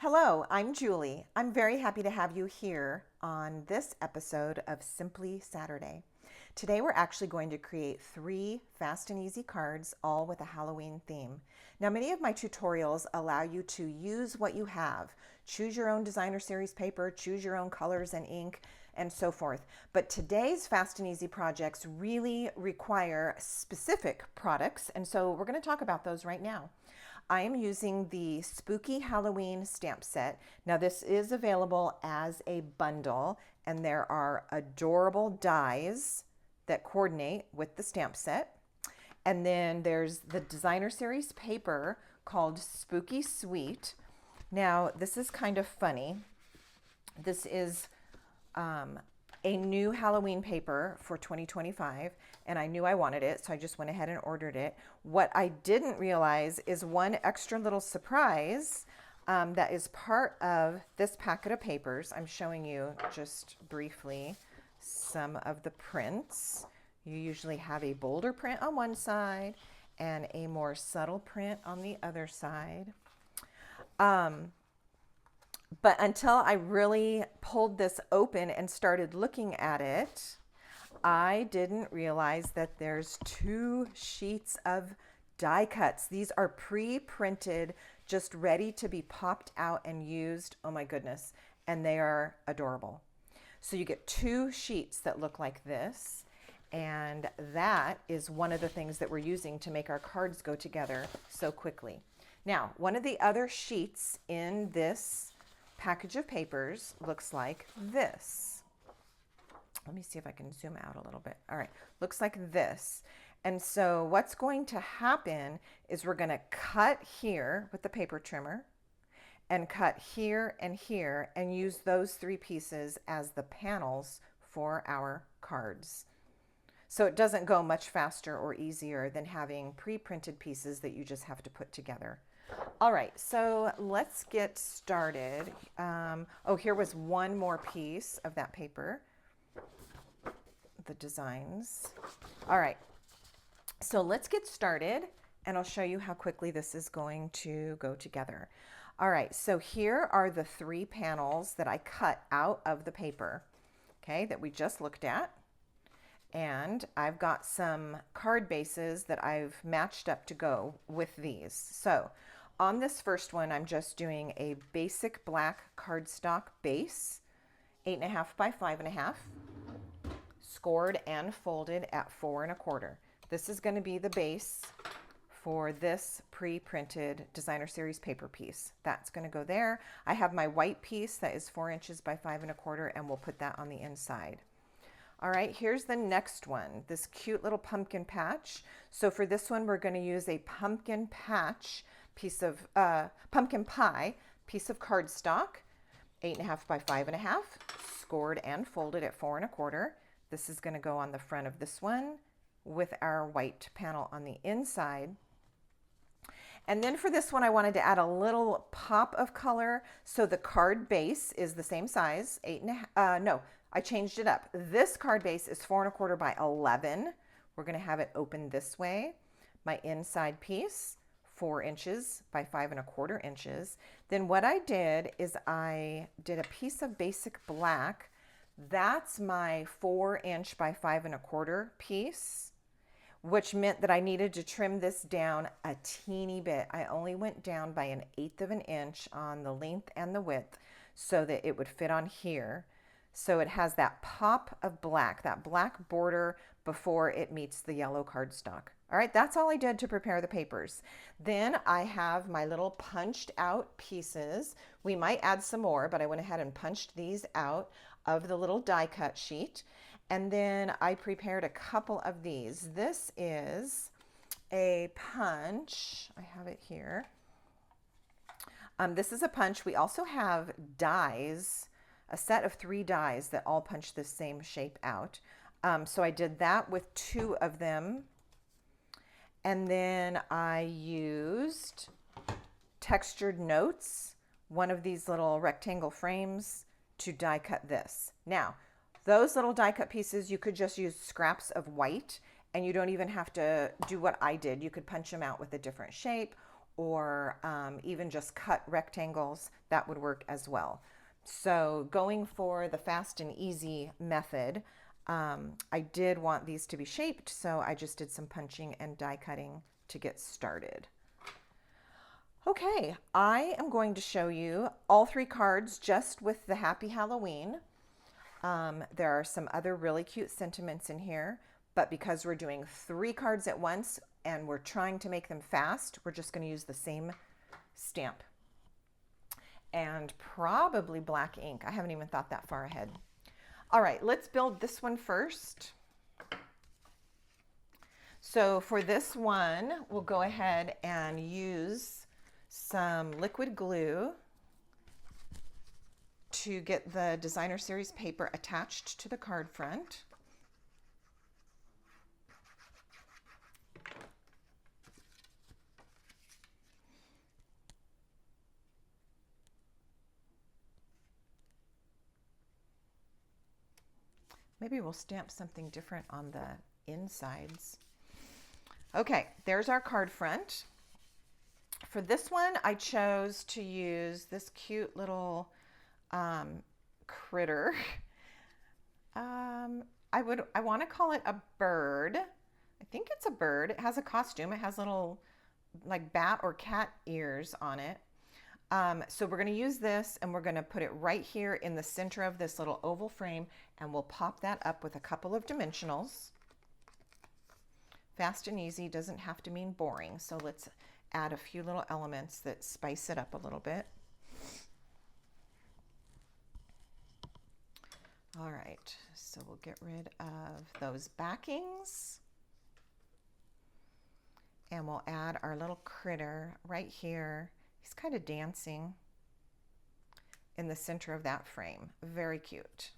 Hello, I'm Julie. I'm very happy to have you here on this episode of Simply Saturday. Today we're actually going to create 3 fast and easy cards, all with a Halloween theme. Now, many of my tutorials allow you to use what you have. Choose your own designer series paper, choose your own colors and ink, and so forth. But today's fast and easy projects really require specific products, and so we're going to talk about those right now. I am using the Spooky Halloween stamp set. Now this is available as a bundle, and there are adorable dies that coordinate with the stamp set. And then there's the designer series paper called Spooky Sweet. Now this is kind of funny. This is a new Halloween paper for 2025, and I knew I wanted it, so I just went ahead and ordered it. What I didn't realize is one extra little surprise that is part of this packet of papers. I'm showing you just briefly some of the prints. You usually have a bolder print on one side and a more subtle print on the other side. But until I really pulled this open and started looking at it, I didn't realize that there's 2 sheets of die cuts. These are pre-printed, just ready to be popped out and used. Oh my goodness. And they are adorable. So you get 2 sheets that look like this. And that is one of the things that we're using to make our cards go together so quickly. Now, one of the other sheets in this package of papers looks like this. Let me see if I can zoom out a little bit. All right, looks like this. And so what's going to happen is we're going to cut here with the paper trimmer and cut here and use those 3 pieces as the panels for our cards. So it doesn't go much faster or easier than having pre-printed pieces that you just have to put together. All right, so let's get started. Here was one more piece of that paper, the designs. All right, so let's get started, and I'll show you how quickly this is going to go together. All right, so here are the 3 panels that I cut out of the paper, okay, that we just looked at. And I've got some card bases that I've matched up to go with these. So on this first one, I'm just doing a basic black cardstock base, 8.5 by 5.5, scored and folded at 4 1/4. This is going to be the base for this pre-printed designer series paper piece. That's going to go there. I have my white piece that is 4 inches by 5 1/4, and we'll put that on the inside. All right, here's the next one, this cute little pumpkin patch. So for this one, we're going to use a pumpkin patch piece of pumpkin pie piece of cardstock, 8.5 by 5.5, scored and folded at 4 1/4. This is going to go on the front of this one with our white panel on the inside. And then for this one, I wanted to add a little pop of color. So the card base is the same size, I changed it up. This card base is 4 1/4 by 11. We're going to have it open this way. My inside piece, 4 inches by 5 1/4 inches. Then what I did is I did a piece of basic black. That's my 4 inch by 5 1/4 piece, which meant that I needed to trim this down a teeny bit. I only went down by 1/8 of an inch on the length and the width so that it would fit on here. So it has that pop of black, that black border before it meets the yellow cardstock. All right, that's all I did to prepare the papers. Then I have my little punched out pieces. We might add some more, but I went ahead and punched these out of the little die cut sheet. And then I prepared a couple of these. This is a punch. I have it here. This is a punch. We also have dies, a set of 3 dies that all punch the same shape out. So I did that with 2 of them. And then I used textured notes, one of these little rectangle frames, to die cut this. Now, those little die cut pieces, you could just use scraps of white, and you don't even have to do what I did. You could punch them out with a different shape, or even just cut rectangles, that would work as well. So going for the fast and easy method, I did want these to be shaped, so I just did some punching and die cutting to get started. Okay, I am going to show you all 3 cards just with the Happy Halloween. There are some other really cute sentiments in here, but because we're doing 3 cards at once and we're trying to make them fast, we're just going to use the same stamp. And probably black ink. I haven't even thought that far ahead. All right, let's build this one first. So for this one, we'll go ahead and use some liquid glue to get the designer series paper attached to the card front. Maybe we'll stamp something different on the insides. Okay, there's our card front. For this one, I chose to use this cute little critter. I want to call it a bird. I think it's a bird. It has a costume. It has little like bat or cat ears on it. So we're going to use this and we're going to put it right here in the center of this little oval frame, and we'll pop that up with a couple of dimensionals. Fast and easy doesn't have to mean boring, so let's add a few little elements that spice it up a little bit. All right, so we'll get rid of those backings and we'll add our little critter right here. He's kind of dancing in the center of that frame. Very cute.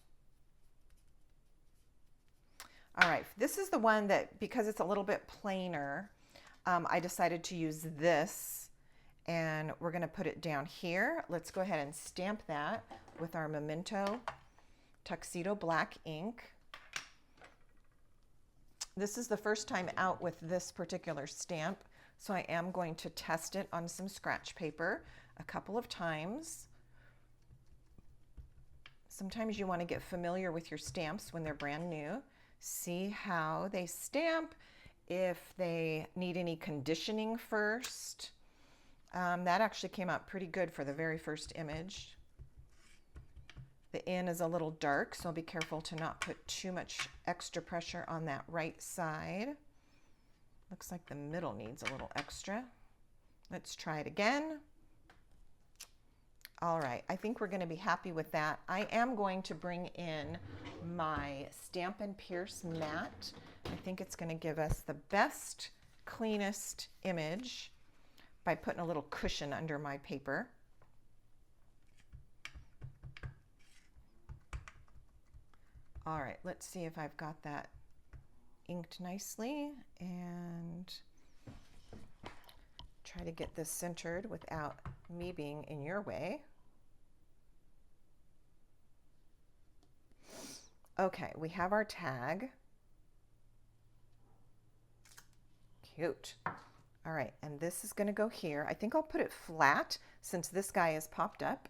All right, this is the one that, because it's a little bit plainer, I decided to use this, and we're going to put it down here. Let's go ahead and stamp that with our Memento Tuxedo Black ink. This is the first time out with this particular stamp, so I am going to test it on some scratch paper a couple of times. Sometimes you want to get familiar with your stamps when they're brand new. See how they stamp, if they need any conditioning first. That actually came out pretty good for the very first image. The in is a little dark, so be careful to not put too much extra pressure on that right side. Looks like the middle needs a little extra. Let's try it again. All right, I think we're going to be happy with that. I am going to bring in my Stamp and Pierce mat. I think it's going to give us the best, cleanest image by putting a little cushion under my paper. All right, let's see if I've got that inked nicely, and try to get this centered without me being in your way. Okay, we have our tag. Cute. All right, and this is going to go here. I think I'll put it flat since this guy is popped up.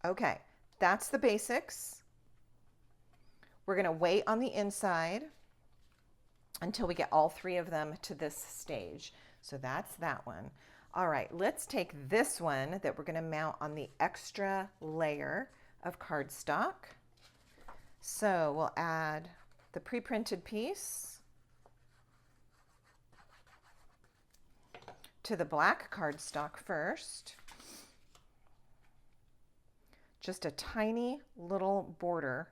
Okay, that's the basics. We're going to wait on the inside until we get all 3 of them to this stage. So that's that one. All right, let's take this one that we're going to mount on the extra layer of cardstock. So we'll add the pre-printed piece to the black cardstock first. Just a tiny little border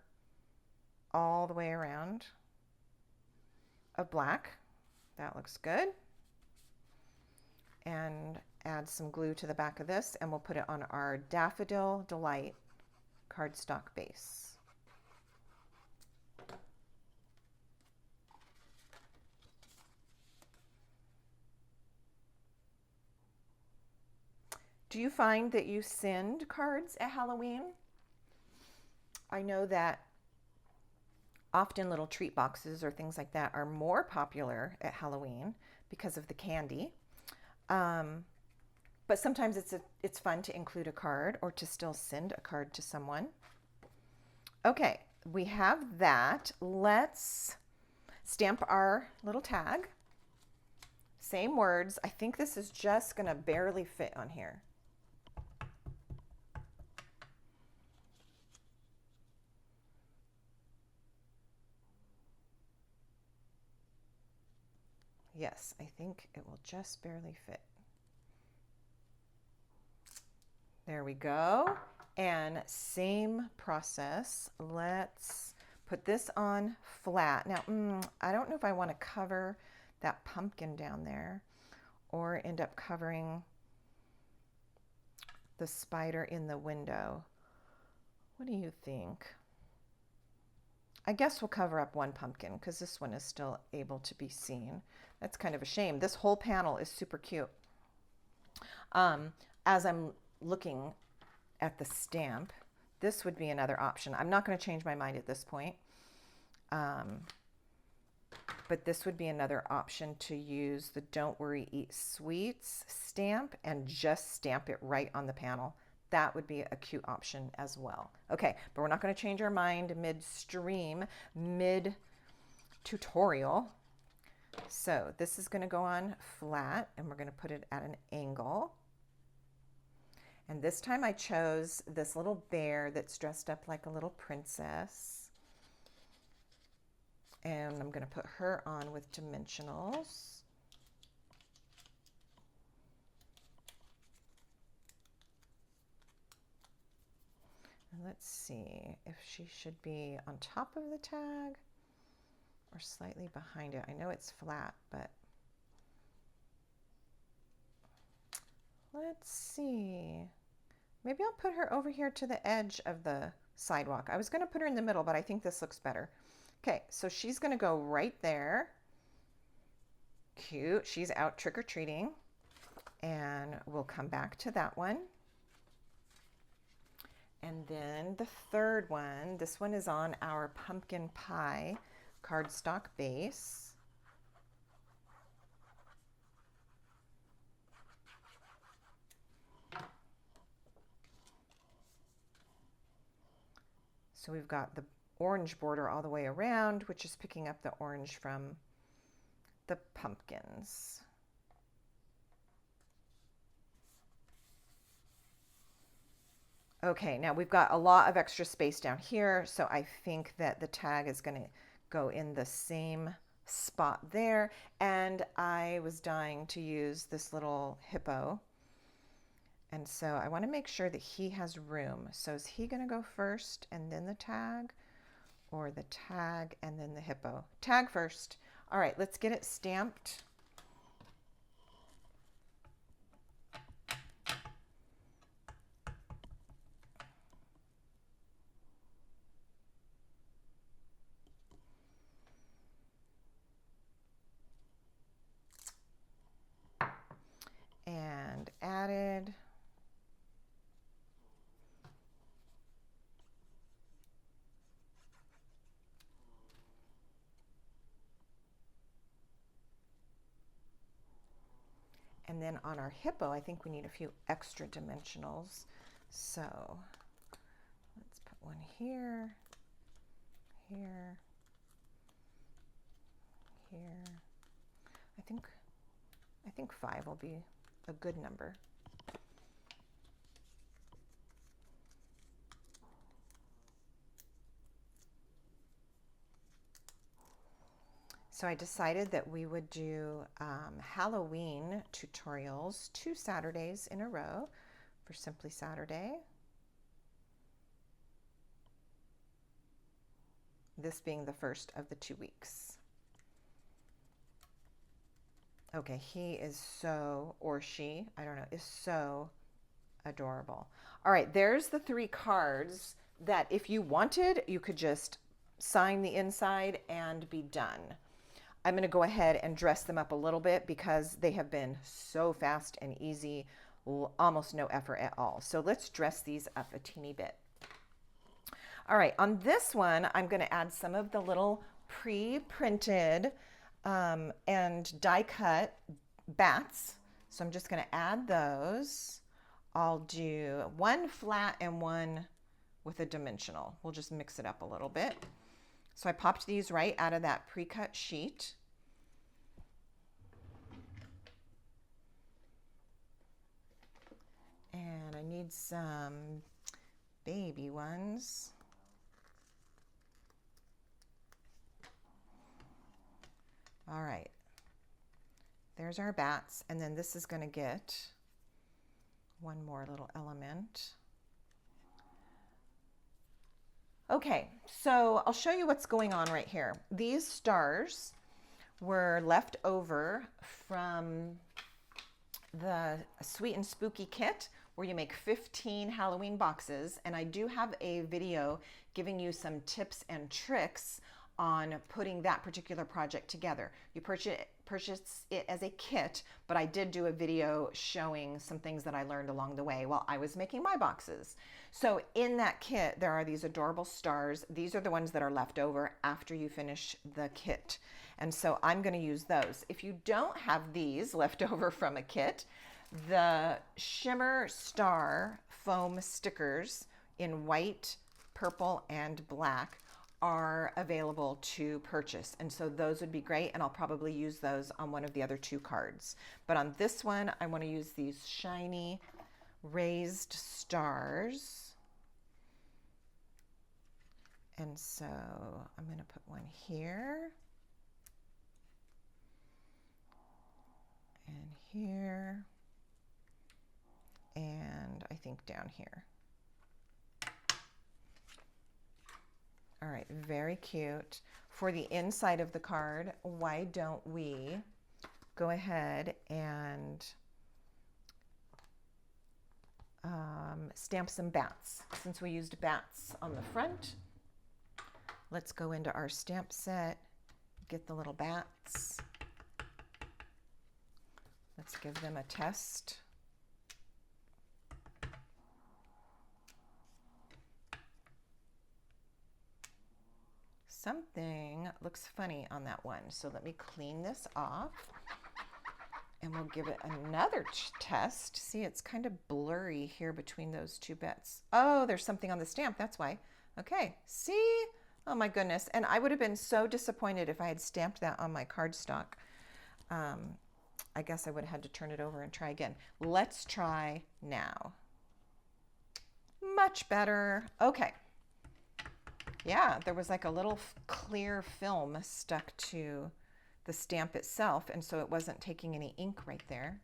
all the way around of black. That looks good. And add some glue to the back of this, and we'll put it on our Daffodil Delight cardstock base. Do you find that you send cards at Halloween? I know that often little treat boxes or things like that are more popular at Halloween because of the candy. Um, but sometimes it's fun to include a card or to still send a card to someone. Okay, we have that. Let's stamp our little tag. Same words. I think this is just going to barely fit on here. Yes, I think it will just barely fit. There we go. And same process. Let's put this on flat. Now, I don't know if I want to cover that pumpkin down there or end up covering the spider in the window. What do you think? I guess we'll cover up one pumpkin because this one is still able to be seen. That's kind of a shame. This whole panel is super cute. As I'm looking at the stamp, this would be another option. I'm not going to change my mind at this point. But this would be another option to use the Don't Worry Eat Sweets stamp and just stamp it right on the panel. That would be a cute option as well. Okay, but we're not going to change our mind midstream, mid-tutorial. So this is going to go on flat and we're going to put it at an angle. And this time I chose this little bear that's dressed up like a little princess. And I'm going to put her on with dimensionals. And let's see if she should be on top of the tag or slightly behind it. I know it's flat, but let's see. Maybe I'll put her over here to the edge of the sidewalk. I was going to put her in the middle, but I think this looks better. Okay, so she's going to go right there. Cute. She's out trick-or-treating. And we'll come back to that one. And then the third one, this one is on our pumpkin pie cardstock base. So we've got the orange border all the way around, which is picking up the orange from the pumpkins. Okay, now we've got a lot of extra space down here, so I think that the tag is going to go in the same spot there. And I was dying to use this little hippo. And so I want to make sure that he has room. So is he going to go first and then the tag? Or the tag and then the hippo? Tag first. All right, let's get it stamped. And added. And then on our hippo, I think we need a few extra dimensionals. So let's put one here, here, here. I think 5 will be a good number. So I decided that we would do Halloween tutorials 2 Saturdays in a row for Simply Saturday. This being the first of the 2 weeks. Okay, he is so, or she, I don't know, is so adorable. All right, there's the 3 cards that if you wanted, you could just sign the inside and be done. I'm going to go ahead and dress them up a little bit because they have been so fast and easy, almost no effort at all. So let's dress these up a teeny bit. All right, on this one, I'm going to add some of the little pre-printed and die cut bats. So I'm just going to add those. I'll do one flat and one with a dimensional. We'll just mix it up a little bit. So I popped these right out of that pre-cut sheet. And I need some baby ones. All right, there's our bats, and then this is going to get one more little element. Okay, so I'll show you what's going on right here. These stars were left over from the Sweet and Spooky kit where you make 15 Halloween boxes, and I do have a video giving you some tips and tricks on putting that particular project together. You purchase it as a kit, but I did do a video showing some things that I learned along the way while I was making my boxes. So in that kit, there are these adorable stars. These are the ones that are left over after you finish the kit. And so I'm going to use those. If you don't have these left over from a kit, the Shimmer Star foam stickers in white, purple, and black are available to purchase, and so those would be great, and I'll probably use those on one of the other two cards. But on this one, I want to use these shiny raised stars, and so I'm going to put one here and here, and I think down here. All right, very cute. For the inside of the card, why don't we go ahead and stamp some bats. Since we used bats on the front, let's go into our stamp set, get the little bats. Let's give them a test. Something looks funny on that one, so let me clean this off and we'll give it another test. See, it's kind of blurry here between those two bits. Oh, there's something on the stamp, that's why. Okay, see? Oh my goodness, and I would have been so disappointed if I had stamped that on my cardstock. I guess I would have had to turn it over and try again. Let's try now. Much better. Okay. Yeah, there was like a little clear film stuck to the stamp itself, and so it wasn't taking any ink right there.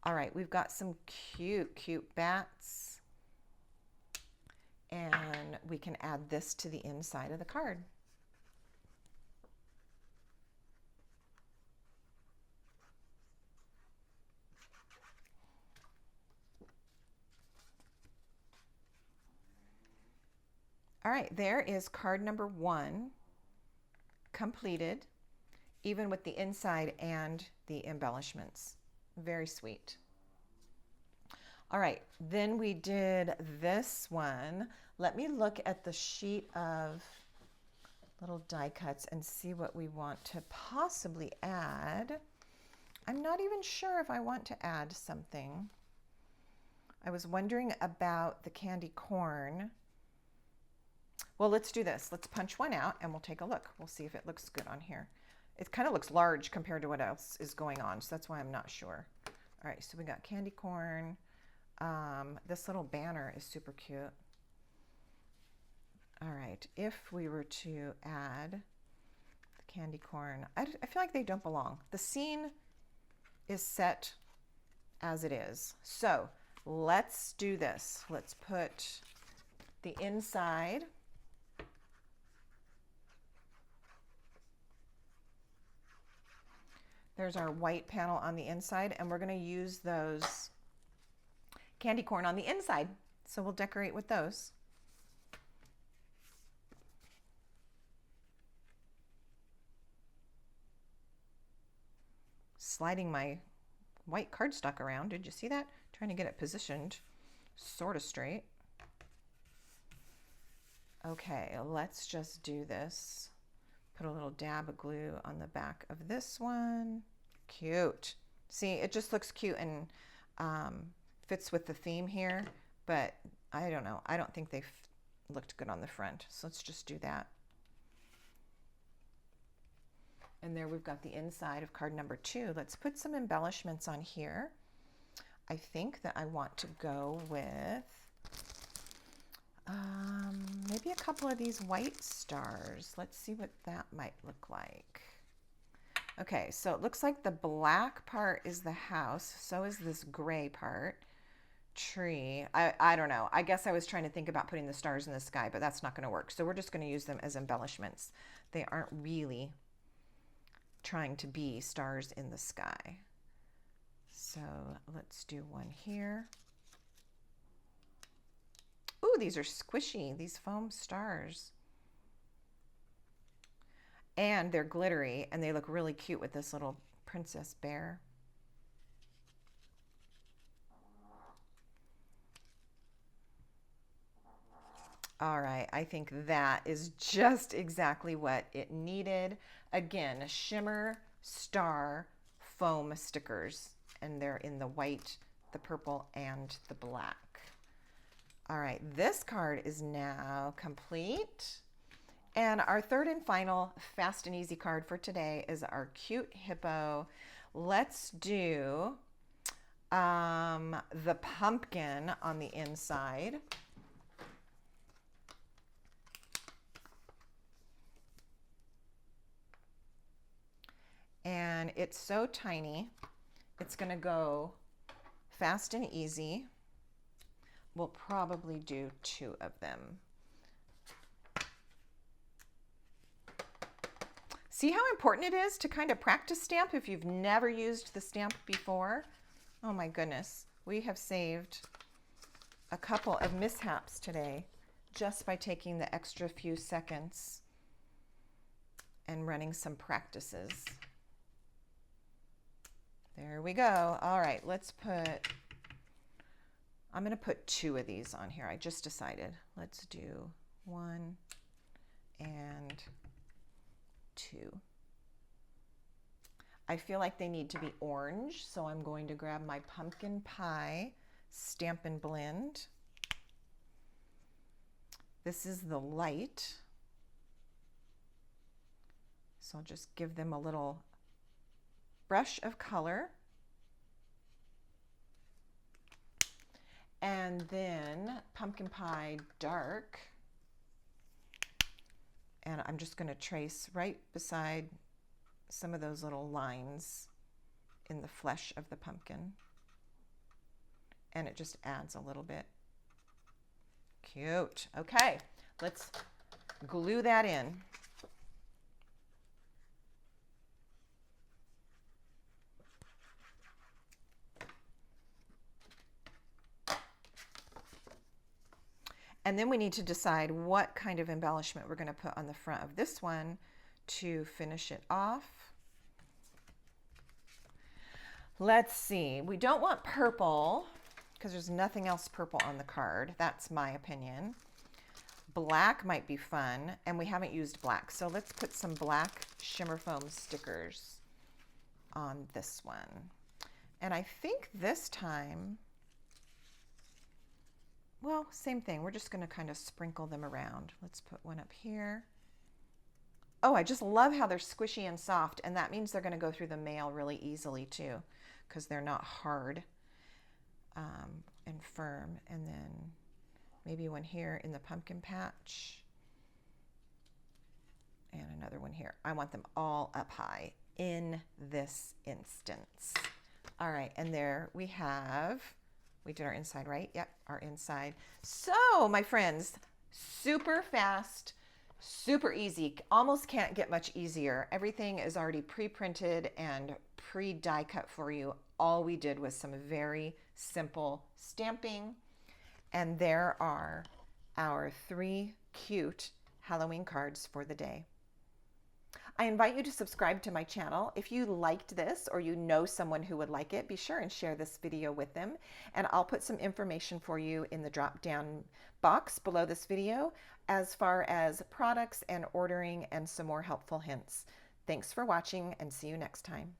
All right, we've got some cute, cute bats, and we can add this to the inside of the card. All right, there is card number 1 completed, even with the inside and the embellishments. Very sweet. All right, then we did this one. Let me look at the sheet of little die cuts and see what we want to possibly add. I'm not even sure if I want to add something. I was wondering about the candy corn. Well, let's do this. Let's punch one out and we'll take a look. We'll see if it looks good on here. It kind of looks large compared to what else is going on, so that's why I'm not sure. All right, so we got candy corn. This little banner is super cute. All right, if we were to add the candy corn, I feel like they don't belong. The scene is set as it is. So let's do this. Let's put the inside. There's our white panel on the inside, and we're going to use those candy corn on the inside. So we'll decorate with those. Sliding my white cardstock around. Did you see that? Trying to get it positioned sort of straight. Okay, let's just do this. Put a little dab of glue on the back of this one. Cute. See, it just looks cute and fits with the theme here, but I don't know. I don't think they looked good on the front. So let's just do that. And there we've got the inside of card number 2. Let's put some embellishments on here. I think that I want to go with maybe a couple of these white stars. Let's see what that might look like. Okay, so it looks like the black part is the house. So is this gray part. Tree. I don't know. I guess I was trying to think about putting the stars in the sky, but that's not going to work. So we're just going to use them as embellishments. They aren't really trying to be stars in the sky. So let's do one here. Ooh, these are squishy, these foam stars. And they're glittery, and they look really cute with this little princess bear. All right, I think that is just exactly what it needed. Again, shimmer star foam stickers, and they're in the white, the purple, and the black. All right, this card is now complete. And our third and final fast and easy card for today is our cute hippo. Let's do the pumpkin on the inside. And it's so tiny, it's going to go fast and easy. We'll probably do 2 of them. See how important it is to kind of practice stamp if you've never used the stamp before? Oh my goodness, we have saved a couple of mishaps today just by taking the extra few seconds and running some practices. There we go. All right, let's put, I'm going to put 2 of these on here. I just decided. Let's do 1 and 2. I feel like they need to be orange, so I'm going to grab my pumpkin pie Stamp and Blend. This is the light. So I'll just give them a little brush of color. And then pumpkin pie dark. And I'm just going to trace right beside some of those little lines in the flesh of the pumpkin. And it just adds a little bit. Cute. Okay, let's glue that in. And then we need to decide what kind of embellishment we're going to put on the front of this one to finish it off. Let's see. We don't want purple because there's nothing else purple on the card. That's my opinion. Black might be fun, and we haven't used black. So let's put some black shimmer foam stickers on this one. And I think this time, well, same thing. We're just going to kind of sprinkle them around. Let's put one up here. Oh, I just love how they're squishy and soft, and that means they're going to go through the mail really easily too, because they're not hard and firm. And then maybe one here in the pumpkin patch, and another one here. I want them all up high in this instance. All right, and there we have, we did our inside, right? Yep, our inside. So, my friends, super fast, super easy. Almost can't get much easier. Everything is already pre-printed and pre-die cut for you. All we did was some very simple stamping. And there are our 3 cute Halloween cards for the day. I invite you to subscribe to my channel. If you liked this or you know someone who would like it, be sure and share this video with them. And I'll put some information for you in the drop down box below this video as far as products and ordering and some more helpful hints. Thanks for watching and see you next time.